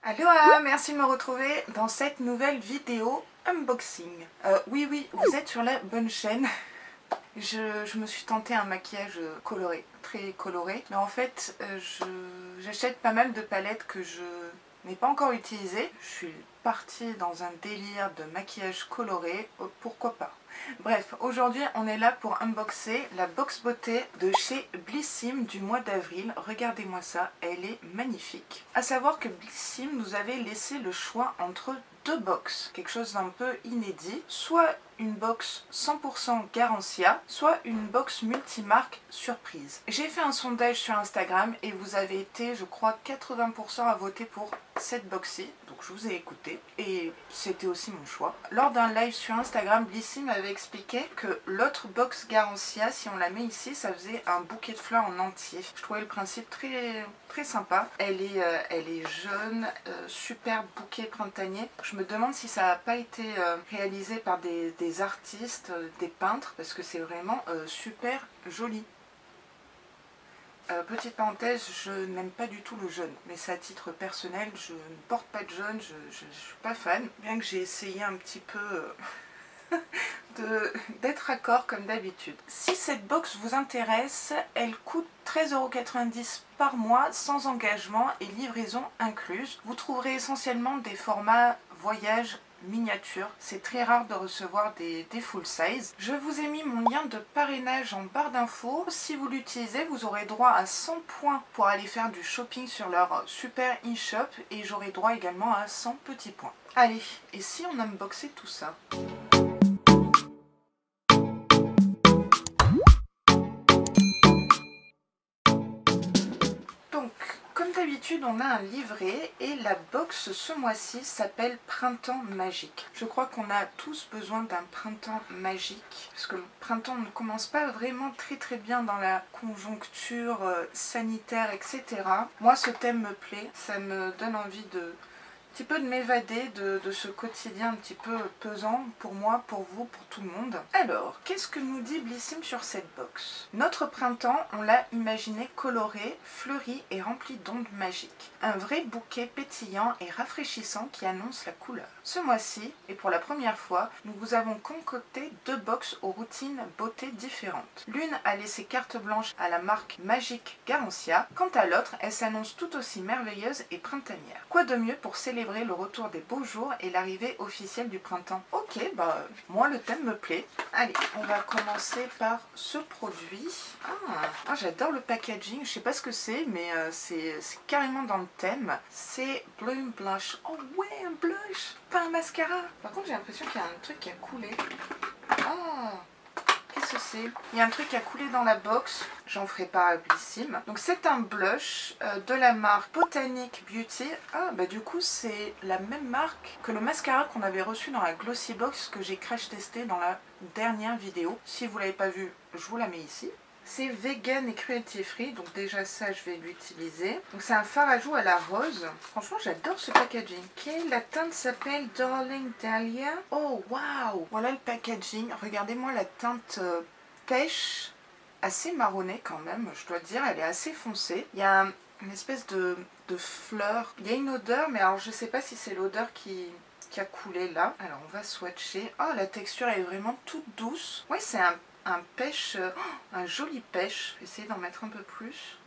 Aloha, merci de me retrouver dans cette nouvelle vidéo unboxing. Oui, vous êtes sur la bonne chaîne. Je me suis tenté un maquillage coloré, très coloré. Mais en fait, j'achète pas mal de palettes que je n'ai pas encore utilisées. Je suis partie dans un délire de maquillage coloré, pourquoi pas. Bref, aujourd'hui on est là pour unboxer la box beauté de chez Blissim du mois d'avril. Regardez-moi ça, elle est magnifique. À savoir que Blissim nous avait laissé le choix entre deux box, quelque chose d'un peu inédit, soit une box 100% Garancia, soit une box multimarque surprise. J'ai fait un sondage sur Instagram et vous avez été, je crois, 80% à voter pour cette box-ci, donc je vous ai écouté et c'était aussi mon choix. Lors d'un live sur Instagram, Blissim m'avait expliqué que l'autre box Garancia, si on la met ici, ça faisait un bouquet de fleurs en entier. Je trouvais le principe très sympa. Elle est jaune, super bouquet printanier. Je me demande si ça n'a pas été réalisé par des artistes, des peintres, parce que c'est vraiment super joli. Petite parenthèse, je n'aime pas du tout le jaune, mais c'est à titre personnel, je ne porte pas de jaune, je ne suis pas fan, bien que j'ai essayé un petit peu d'être raccord comme d'habitude. Si cette box vous intéresse, elle coûte 13,90 € par mois sans engagement et livraison incluse. Vous trouverez essentiellement des formats voyage miniature, c'est très rare de recevoir des full size. Je vous ai mis mon lien de parrainage en barre d'infos. Si vous l'utilisez, vous aurez droit à 100 points pour aller faire du shopping sur leur super e-shop et j'aurai droit également à 100 petits points. Allez, et si on unboxait tout ça? Donc, comme d'habitude, on a un livret et la box ce mois-ci s'appelle Printemps magique. Je crois qu'on a tous besoin d'un printemps magique parce que le printemps ne commence pas vraiment très bien dans la conjoncture sanitaire, etc. Moi, ce thème me plaît, ça me donne envie de petit peu de m'évader de ce quotidien un petit peu pesant pour moi, pour vous, pour tout le monde. Alors, qu'est-ce que nous dit Blissim sur cette box? Notre printemps, on l'a imaginé coloré, fleuri et rempli d'ondes magiques. Un vrai bouquet pétillant et rafraîchissant qui annonce la couleur. Ce mois-ci, et pour la première fois, nous vous avons concocté deux box aux routines beauté différentes. L'une a laissé carte blanche à la marque Magique Garancia, quant à l'autre, elle s'annonce tout aussi merveilleuse et printanière. Quoi de mieux pour célébrer le retour des beaux jours et l'arrivée officielle du printemps? Ok, moi le thème me plaît. Allez, on va commencer par ce produit. J'adore le packaging, je sais pas ce que c'est, mais c'est carrément dans le thème. C'est Bloom Blush. Oh ouais, un blush, pas un mascara. Par contre, j'ai l'impression qu'il y a un truc qui a coulé. Qu'est-ce que c'est? Il y a un truc qui a coulé dans la box, j'en ferai part à Blissim. Donc c'est un blush de la marque Botanic Beauty. Du coup c'est la même marque que le mascara qu'on avait reçu dans la Glossy Box que j'ai crash testé dans la dernière vidéo. Si vous ne l'avez pas vu, je vous la mets ici. C'est vegan et cruelty free, donc déjà ça je vais l'utiliser. Donc c'est un fard à joues à la rose. Franchement j'adore ce packaging. Ok, la teinte s'appelle Darling Dahlia. Oh waouh! Voilà le packaging. Regardez-moi la teinte pêche, assez marronnée quand même, je dois dire. Elle est assez foncée. Il y a une espèce de fleur. Il y a une odeur, mais alors je sais pas si c'est l'odeur qui a coulé là. Alors on va swatcher. Oh, la texture est vraiment toute douce. Oui, c'est un pêche, un joli pêche. Je vais essayer d'en mettre un peu plus.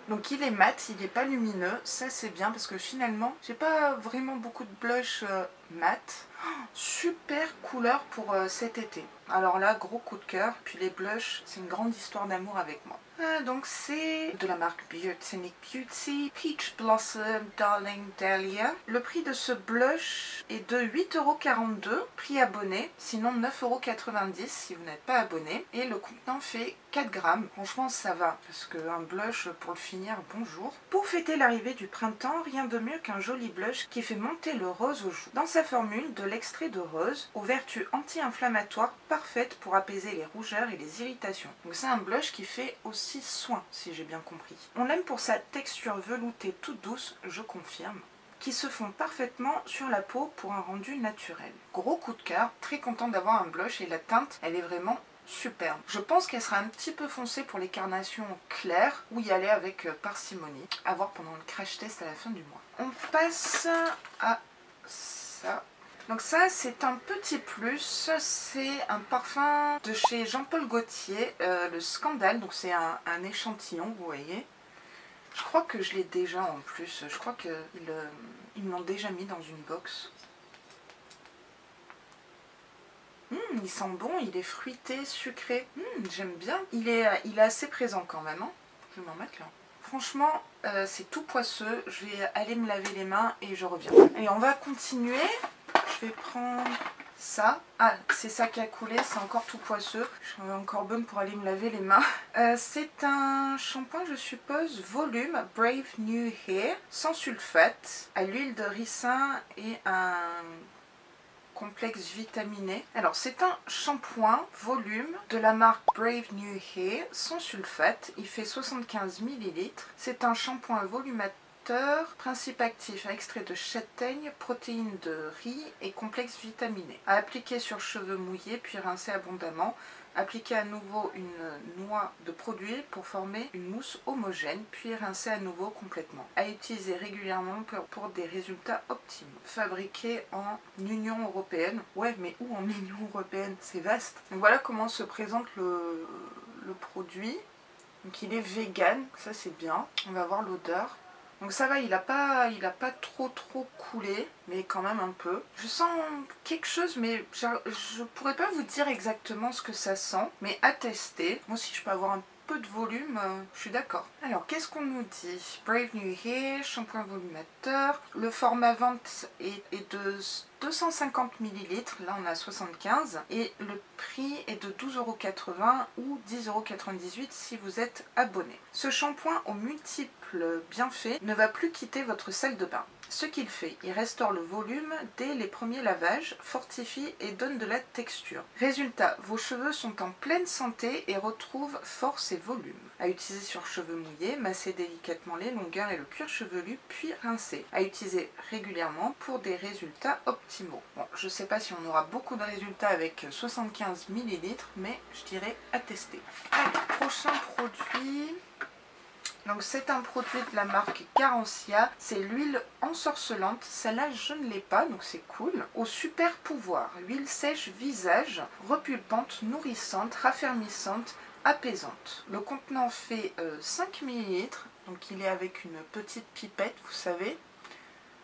Donc il est mat, il n'est pas lumineux, ça c'est bien parce que finalement j'ai pas vraiment beaucoup de blush mat. Super couleur pour cet été. Alors là, gros coup de cœur. Puis les blushs, c'est une grande histoire d'amour avec moi. Donc c'est de la marque Botanic Beauty Peach Blossom Darling Dahlia. Le prix de ce blush est de 8,42 €, prix abonné, sinon 9,90 € si vous n'êtes pas abonné. Et le contenant fait 4 grammes. Franchement ça va, parce qu'un blush pour le finir, bonjour. Pour fêter l'arrivée du printemps, rien de mieux qu'un joli blush qui fait monter le rose aux joues. Dans sa formule, de l'extrait de rose aux vertus anti-inflammatoires parfaites pour apaiser les rougeurs et les irritations. Donc c'est un blush qui fait aussi soin, si j'ai bien compris. On l'aime pour sa texture veloutée toute douce, je confirme, qui se fond parfaitement sur la peau pour un rendu naturel. Gros coup de cœur, très content d'avoir un blush et la teinte, elle est vraiment superbe. Je pense qu'elle sera un petit peu foncée pour les carnations claires ou y aller avec parcimonie. À voir pendant le crash test à la fin du mois. On passe à ça. Donc ça c'est un petit plus, c'est un parfum de chez Jean-Paul Gaultier, le Scandale, donc c'est un échantillon, vous voyez. Je crois que je l'ai déjà en plus, je crois qu'ils me l'ont déjà mis dans une box. Il sent bon, il est fruité, sucré, j'aime bien. Il est assez présent quand même, hein. Je vais m'en mettre là. Franchement, c'est tout poisseux, je vais aller me laver les mains et je reviens. Et on va continuer. Je vais prendre ça. Ah, c'est ça qui a coulé, c'est encore tout poisseux. Je suis encore bonne pour aller me laver les mains. C'est un shampoing, je suppose, volume Brave New Hair, sans sulfate, à l'huile de ricin et un complexe vitaminé. Alors, c'est un shampoing volume de la marque Brave New Hair, sans sulfate. Il fait 75 ml. C'est un shampoing volumateur. Principe actif, extrait de châtaigne, protéines de riz et complexe vitaminé. À appliquer sur cheveux mouillés puis rincer abondamment. Appliquer à nouveau une noix de produit pour former une mousse homogène puis rincer à nouveau complètement. À utiliser régulièrement pour des résultats optimaux. Fabriqué en Union Européenne. Ouais, mais où en Union Européenne? C'est vaste. Donc voilà comment se présente le produit. Donc il est vegan, ça c'est bien. On va voir l'odeur. Donc ça va, il a pas trop coulé, mais quand même un peu. Je sens quelque chose, mais je pourrais pas vous dire exactement ce que ça sent, mais à tester. Moi, si je peux avoir un peu de volume, je suis d'accord. Alors, qu'est-ce qu'on nous dit? Brave New Hair, shampoing volumateur. Le format vente est de 250 ml, là on a 75, et le prix est de 12,80 € ou 10,98 € si vous êtes abonné. Ce shampoing aux multiples bienfaits ne va plus quitter votre salle de bain. Ce qu'il fait, il restaure le volume dès les premiers lavages, fortifie et donne de la texture. Résultat, vos cheveux sont en pleine santé et retrouvent force et volume. À utiliser sur cheveux mouillés, massez délicatement les longueurs et le cuir chevelu, puis rincez. À utiliser régulièrement pour des résultats optimaux. Bon, je ne sais pas si on aura beaucoup de résultats avec 75 ml, mais je dirais à tester. Allez, prochain produit. Donc c'est un produit de la marque Garancia, c'est l'huile ensorcelante, celle-là je ne l'ai pas donc c'est cool. Au super pouvoir, huile sèche visage, repulpante, nourrissante, raffermissante, apaisante. Le contenant fait 5 ml, donc il est avec une petite pipette, vous savez.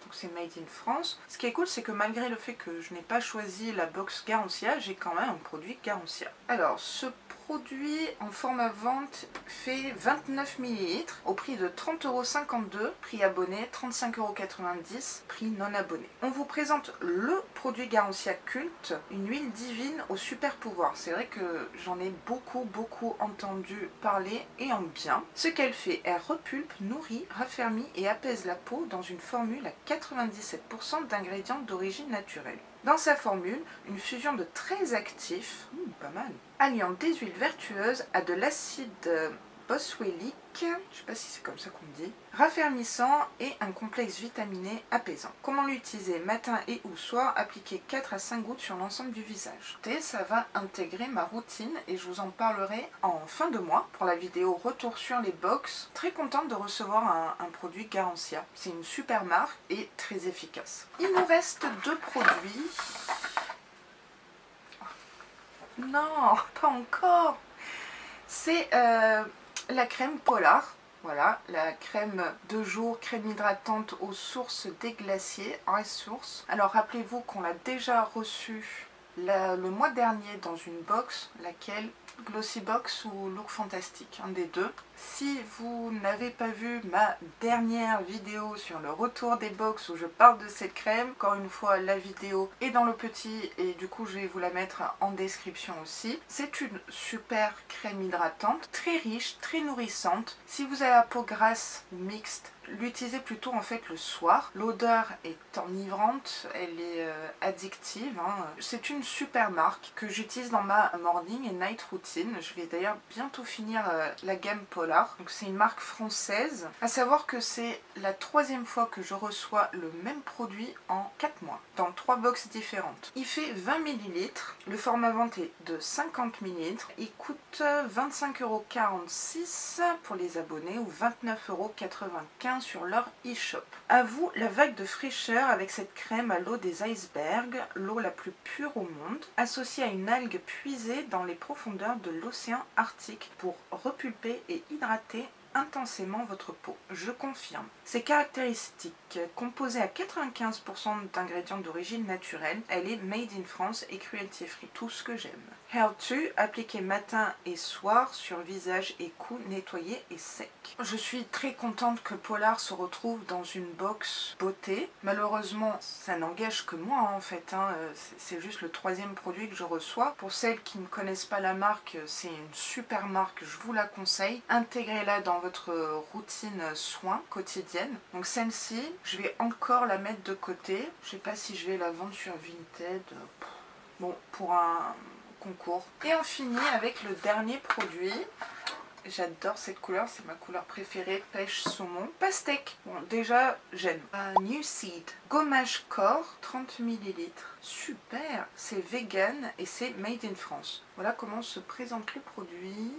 Donc c'est made in France. Ce qui est cool, c'est que malgré le fait que je n'ai pas choisi la box Garancia, j'ai quand même un produit Garancia. Alors ce produit en format vente fait 29 ml au prix de 30,52 €, prix abonné 35,90 €, prix non abonné. On vous présente le produit Garancia culte, une huile divine au super pouvoir. C'est vrai que j'en ai beaucoup entendu parler et en bien. Ce qu'elle fait, elle repulpe, nourrit, raffermit et apaise la peau dans une formule à 97% d'ingrédients d'origine naturelle. Dans sa formule, une fusion de très actifs, pas mal, alliant des huiles vertueuses à de l'acide boswellique, je ne sais pas si c'est comme ça qu'on dit, raffermissant et un complexe vitaminé apaisant. Comment l'utiliser matin et ou soir? Appliquer 4 à 5 gouttes sur l'ensemble du visage. Et ça va intégrer ma routine et je vous en parlerai en fin de mois pour la vidéo retour sur les box. Très contente de recevoir un produit Garancia. C'est une super marque et très efficace. Il nous reste 2 produits. Non, pas encore. C'est la crème Polar. Voilà, la crème de jour, crème hydratante aux sources des glaciers, Ice Source. Alors rappelez-vous qu'on l'a déjà reçue le mois dernier dans une box, laquelle Glossy Box ou Look Fantastique, un des deux. Si vous n'avez pas vu ma dernière vidéo sur le retour des box où je parle de cette crème, encore une fois la vidéo est dans le petit et du coup je vais vous la mettre en description aussi. C'est une super crème hydratante, très riche, très nourrissante. Si vous avez la peau grasse ou mixte, l'utilisez plutôt en fait le soir. L'odeur est enivrante, elle est addictive, hein. C'est une super marque que j'utilise dans ma morning et night routine. routine. Je vais d'ailleurs bientôt finir la gamme Polar. Donc c'est une marque française. À savoir que c'est la 3e fois que je reçois le même produit en 4 mois, dans 3 box différentes. Il fait 20 ml. Le format vente est de 50 ml. Il coûte 25,46 € pour les abonnés ou 29,95 € sur leur e-shop. À vous la vague de fraîcheur avec cette crème à l'eau des icebergs, l'eau la plus pure au monde, associée à une algue puisée dans les profondeurs de l'océan Arctique pour repulper et hydrater intensément votre peau. Je confirme. Ses caractéristiques, composée à 95% d'ingrédients d'origine naturelle, elle est made in France et cruelty free. Tout ce que j'aime. How to, appliquer matin et soir sur visage et cou, nettoyé et sec. Je suis très contente que Polar se retrouve dans une box beauté. Malheureusement, ça n'engage que moi en fait. C'est juste le 3e produit que je reçois. Pour celles qui ne connaissent pas la marque, c'est une super marque, je vous la conseille. Intégrez-la dans votre routine soins quotidienne. Donc celle-ci, je vais encore la mettre de côté. Je sais pas si je vais la vendre sur Vinted. Bon, pour un concours. Et on finit avec le dernier produit. J'adore cette couleur, c'est ma couleur préférée, pêche saumon. Pastèque, bon déjà j'aime. New Seed, gommage corps, 30 ml. Super, c'est vegan et c'est made in France. Voilà comment se présente le produit.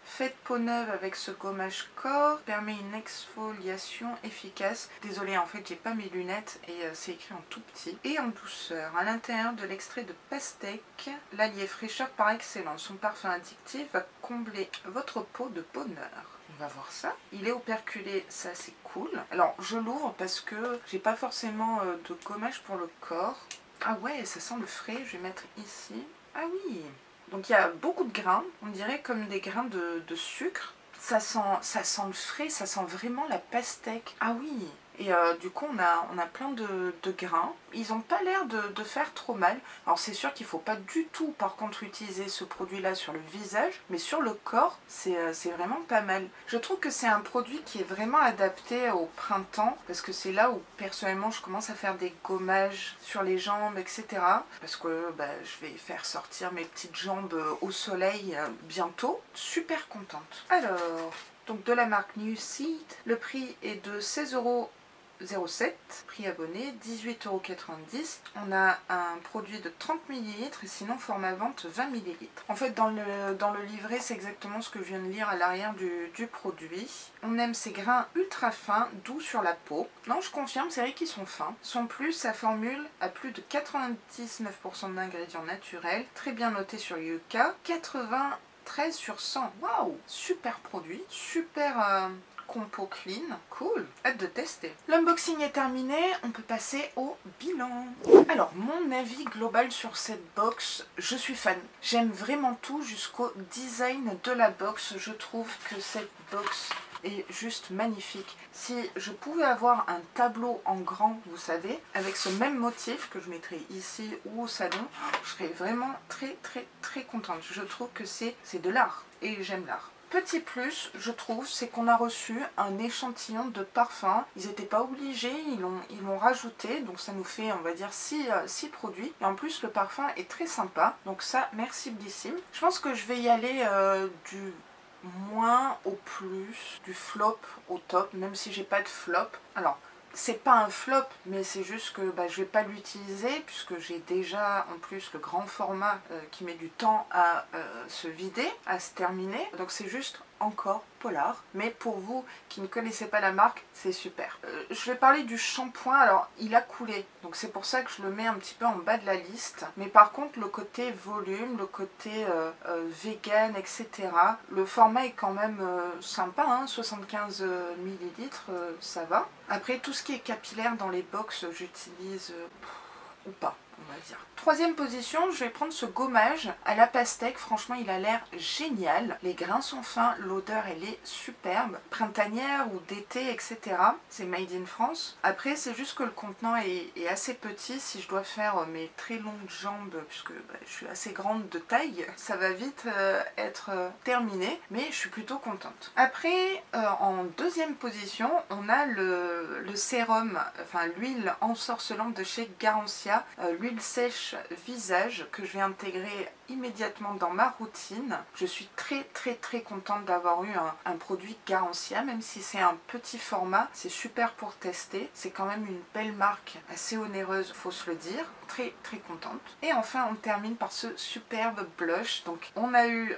Faites peau neuve avec ce gommage corps, permet une exfoliation efficace. Désolée, en fait j'ai pas mes lunettes et c'est écrit en tout petit. Et en douceur, à l'intérieur de l'extrait de pastèque, l'allié fraîcheur par excellence. Son parfum addictif va combler votre peau de bonheur. On va voir ça. Il est operculé, ça c'est cool. Alors je l'ouvre parce que j'ai pas forcément de gommage pour le corps. Ah ouais, ça sent le frais, je vais mettre ici. Ah oui! Donc il y a beaucoup de grains, on dirait comme des grains de sucre. Ça sent le frais, ça sent vraiment la pastèque. Ah oui! Et du coup on a plein de grains. Ils n'ont pas l'air de faire trop mal. Alors c'est sûr qu'il ne faut pas du tout par contre utiliser ce produit là sur le visage. Mais sur le corps c'est vraiment pas mal. Je trouve que c'est un produit qui est vraiment adapté au printemps. Parce que c'est là où personnellement je commence à faire des gommages sur les jambes etc. Parce que je vais faire sortir mes petites jambes au soleil bientôt. Super contente. Alors, donc de la marque New Seed. Le prix est de 16,07 €, prix abonné, 18,90 €. On a un produit de 30 ml et sinon format vente 20 ml. En fait dans le livret c'est exactement ce que je viens de lire à l'arrière du produit. On aime ces grains ultra fins, doux sur la peau. Non, je confirme, c'est vrai qu'ils sont fins. Son plus, sa formule a plus de 99% d'ingrédients naturels, très bien noté sur Yuka, 93 sur 100. Waouh, super produit, super compo clean, cool, hâte de tester. L'unboxing est terminé, on peut passer au bilan. Alors, mon avis global sur cette box, je suis fan. J'aime vraiment tout jusqu'au design de la box. Je trouve que cette box est juste magnifique. Si je pouvais avoir un tableau en grand, vous savez, avec ce même motif que je mettrais ici ou au salon, je serais vraiment très contente. Je trouve que c'est de l'art et j'aime l'art. Petit plus, je trouve, c'est qu'on a reçu un échantillon de parfum. Ils n'étaient pas obligés, ils l'ont rajouté. Donc ça nous fait, on va dire, 6 produits. Et en plus, le parfum est très sympa. Donc ça, merci Blissim. Je pense que je vais y aller du moins au plus, du flop au top, même si j'ai pas de flop. Alors, c'est pas un flop, mais c'est juste que je vais pas l'utiliser puisque j'ai déjà en plus le grand format qui met du temps à se vider, à se terminer. Donc c'est juste encore Polar. Mais pour vous qui ne connaissez pas la marque, c'est super. Je vais parler du shampoing. Alors il a coulé, donc c'est pour ça que je le mets un petit peu en bas de la liste. Mais par contre le côté volume, le côté vegan, etc. Le format est quand même sympa, hein, 75 ml, ça va. Après tout ce qui est capillaire dans les box, j'utilise ou pas, on va dire. Troisième position, je vais prendre ce gommage à la pastèque. Franchement, il a l'air génial. Les grains sont fins, l'odeur, elle est superbe. Printanière ou d'été, etc. C'est made in France. Après, c'est juste que le contenant est assez petit. Si je dois faire mes très longues jambes, puisque je suis assez grande de taille, ça va vite être terminé. Mais je suis plutôt contente. Après, en deuxième position, on a le sérum, enfin l'huile ensorcelante de chez Garancia. L'huile l'huile sèche visage que je vais intégrer immédiatement dans ma routine. Je suis très contente d'avoir eu un produit Garancia, même si c'est un petit format, c'est super pour tester. C'est quand même une belle marque, assez onéreuse, faut se le dire. Très contente. Et enfin on termine par ce superbe blush. Donc on a eu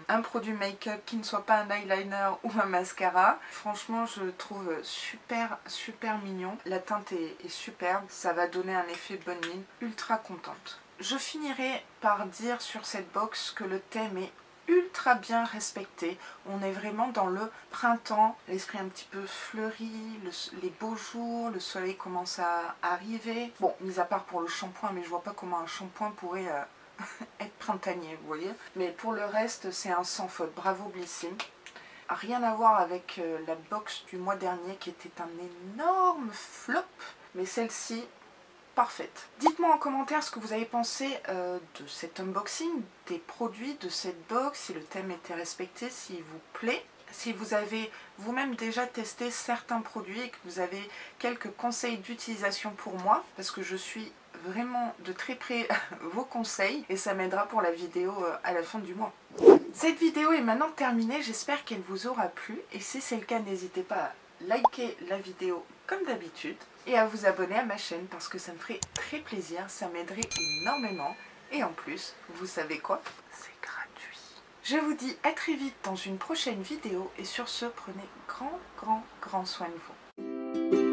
un produit make-up qui ne soit pas un eyeliner ou un mascara. Franchement je le trouve super mignon. La teinte est superbe, ça va donner un effet bonne mine. Ultra contente. Je finirai par dire sur cette box que le thème est ultra bien respecté. On est vraiment dans le printemps, l'esprit un petit peu fleuri, les beaux jours, le soleil commence à arriver. Bon, mis à part pour le shampoing, mais je vois pas comment un shampoing pourrait être printanier, vous voyez. Mais pour le reste, c'est un sans faute. Bravo Blissim. Rien à voir avec la box du mois dernier qui était un énorme flop, mais celle-ci parfaite. Dites-moi en commentaire ce que vous avez pensé de cet unboxing, des produits de cette box, si le thème était respecté, s'il vous plaît. Si vous avez vous-même déjà testé certains produits et que vous avez quelques conseils d'utilisation pour moi, parce que je suis vraiment de très près vos conseils et ça m'aidera pour la vidéo à la fin du mois. Cette vidéo est maintenant terminée, j'espère qu'elle vous aura plu et si c'est le cas, n'hésitez pas à liker la vidéo comme d'habitude et à vous abonner à ma chaîne parce que ça me ferait très plaisir, ça m'aiderait énormément et en plus, vous savez quoi? C'est gratuit. Je vous dis à très vite dans une prochaine vidéo et sur ce, prenez grand soin de vous.